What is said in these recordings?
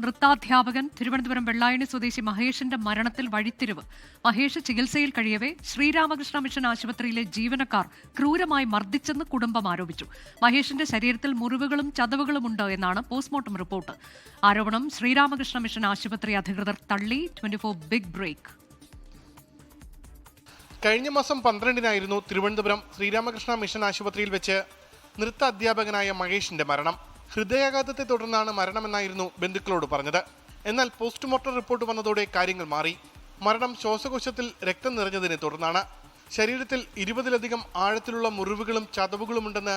നൃത്താധ്യാപകൻ തിരുവനന്തപുരം വെള്ളായണി സ്വദേശി മഹേഷിന്റെ മരണത്തിൽ വഴിത്തിരിവ്. മഹേഷ് ചികിത്സയിൽ കഴിയവേ ശ്രീരാമകൃഷ്ണ മിഷൻ ആശുപത്രിയിലെ ജീവനക്കാർ ക്രൂരമായി മർദ്ദിച്ചെന്ന് കുടുംബം ആരോപിച്ചു. മഹേഷിന്റെ ശരീരത്തിൽ മുറിവുകളും ചതവുകളുമുണ്ട് എന്നാണ് പോസ്റ്റ്മോർട്ടം റിപ്പോർട്ട്. ആരോപണം ശ്രീരാമകൃഷ്ണ മിഷൻ ആശുപത്രി അധികൃതർ തള്ളി. 24 ബിഗ് ബ്രേക്ക്. കഴിഞ്ഞ മാസം 12-നായിരുന്നു തിരുവനന്തപുരം ശ്രീരാമകൃഷ്ണ മിഷൻ ആശുപത്രിയിൽ വെച്ച് നൃത്ത അധ്യാപകനായ മഹേഷിന്റെ മരണം. ഹൃദയാഘാതത്തെ തുടർന്നാണ് മരണമെന്നായിരുന്നു ബന്ധുക്കളോട് പറഞ്ഞത്. എന്നാൽ പോസ്റ്റ്മോർട്ടം റിപ്പോർട്ട് വന്നതോടെ കാര്യങ്ങൾ മാറി. മരണം ശ്വാസകോശത്തിൽ രക്തം നിറഞ്ഞതിനെ തുടർന്നാണ്. ശരീരത്തിൽ 20-ലധികം ആഴത്തിലുള്ള മുറിവുകളും ചതവുകളുമുണ്ടെന്ന്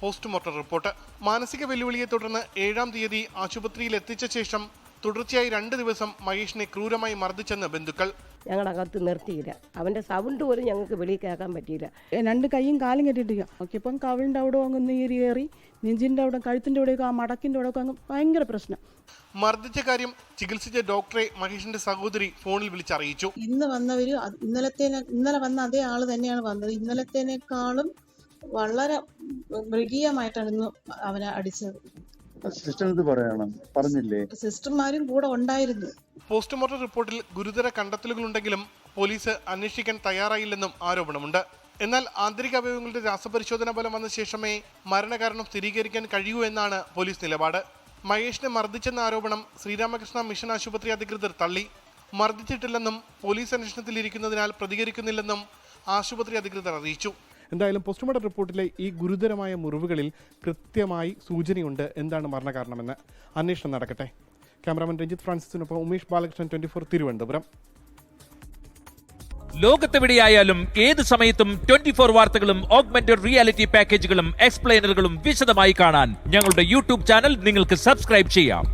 പോസ്റ്റ്മോർട്ടം റിപ്പോർട്ട്. മാനസിക വെല്ലുവിളിയെ തുടർന്ന് 7-ാം തീയതി ആശുപത്രിയിൽ എത്തിച്ച ശേഷം തുടർച്ചയായി 2 ദിവസം മഹേഷിനെ ക്രൂരമായി മർദ്ദിച്ചെന്ന് ബന്ധുക്കൾ. ഞങ്ങളകത്ത് നിർത്തിയില്ല. അവൻ്റെ സൗണ്ട് പോലും ഞങ്ങൾക്ക് വെളിയിൽ കേൾക്കാൻ പറ്റിയില്ല. 2 കൈയും കാലും കെട്ടിട്ടില്ല. നോക്കിയപ്പം കവിളിൻ്റെ അവിടെ അങ്ങ് നീരി കയറി, നെഞ്ചിൻ്റെ അവിടെ, കഴുത്തിൻ്റെ അവിടെയൊക്കെ, ആ മടക്കിൻ്റെ അവിടെയൊക്കെ അങ്ങ് ഭയങ്കര പ്രശ്നം. മർദ്ദിച്ച കാര്യം ചികിത്സിച്ച ഡോക്ടറെ മഹേഷിന്റെ സഹോദരി ഫോണിൽ വിളിച്ചറിയിച്ചു. ഇന്ന് വന്നവര് ഇന്നലെ വന്ന അതേ ആള് തന്നെയാണ് വന്നത്. ഇന്നലത്തേനേക്കാളും വളരെ മൃഗീയമായിട്ടാണ് ഇന്ന് അവനെ അടിച്ചത്. സിസ്റ്റർമാരും കൂടെ ഉണ്ടായിരുന്നു. പോസ്റ്റ്മോർട്ടം റിപ്പോർട്ടിൽ ഗുരുതര കണ്ടെത്തലുകളുണ്ടെങ്കിലും പോലീസ് അന്വേഷിക്കാൻ തയ്യാറായില്ലെന്നും ആരോപണമുണ്ട്. എന്നാൽ ആന്തരിക അവയവങ്ങളുടെ രാസപരിശോധന ഫലം വന്ന ശേഷമേ മരണകാരണം സ്ഥിരീകരിക്കാൻ കഴിയൂ എന്നാണ് പോലീസ് നിലപാട്. മഹേഷിനെ മർദ്ദിച്ചെന്ന ആരോപണം ശ്രീരാമകൃഷ്ണ മിഷൻ ആശുപത്രി അധികൃതർ തള്ളി. മർദ്ദിച്ചിട്ടില്ലെന്നും പോലീസ് അന്വേഷണത്തിലിരിക്കുന്നതിനാൽ പ്രതികരിക്കുന്നില്ലെന്നും ആശുപത്രി അധികൃതർ അറിയിച്ചു. എന്തായാലും പോസ്റ്റ്മോർട്ടം റിപ്പോർട്ടിലെ ഈ ഗുരുതരമായ മുറിവുകളിൽ കൃത്യമായി സൂചനയുണ്ട് എന്താണ് മരണകാരണമെന്ന്. അന്വേഷണം നടക്കട്ടെ. ക്യാമറാമാൻ രഞ്ജിത്ത് ഫ്രാൻസിസിനൊപ്പം ഉമേഷ് ബാലകൃഷ്ണൻ, 24 തിരുവനന്തപുരം. ലോകത്തെവിടെയായാലും ഏത് സമയത്തും 24 വാർത്തകളും ഓഗ്മെന്റഡ് റിയാലിറ്റി പാക്കേജുകളും എക്സ്പ്ലെയിനറുകളും വിശദമായി കാണാൻ ഞങ്ങളുടെ യൂട്യൂബ് ചാനൽ നിങ്ങൾക്ക് സബ്സ്ക്രൈബ് ചെയ്യാം.